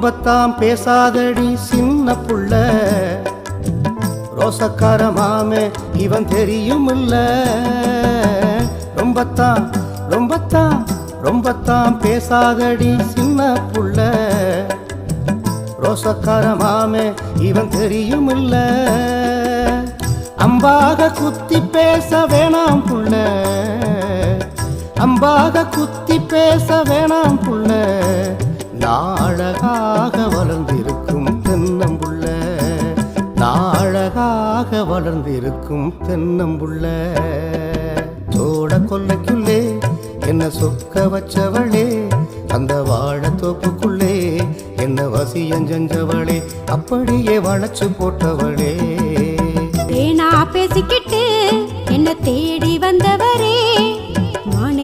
ரொம்பத்தான் பேசாதடி சின்ன புள்ள, ரோசக்கார மாமே இவன் தெரியும் இல்ல. ரொம்பத்தான் ரொம்பத்தான் ரொம்பத்தான் பேசாதடி சின்ன புள்ள, ரோசக்கார மாமே இவன் தெரியும் இல்ல. அம்பாக குத்தி பேச வேணாம் புள்ள, அம்பாக குத்தி பேச வேணாம் புள்ள, நாழகாக வளர்ந்திருக்கும் தென்னம்புள்ள, நாழகாக வளர்ந்திருக்கும் தென்னம்புள்ள. தோட கொல்லைக்குள்ளே என்ன சொக்க வச்சவளே, அந்த வாழத்தோப்புக்குள்ளே என்ன வசியஞ்சவளே, அப்படியே வளைச்சு போட்டவளே. பேசிக்கிட்டு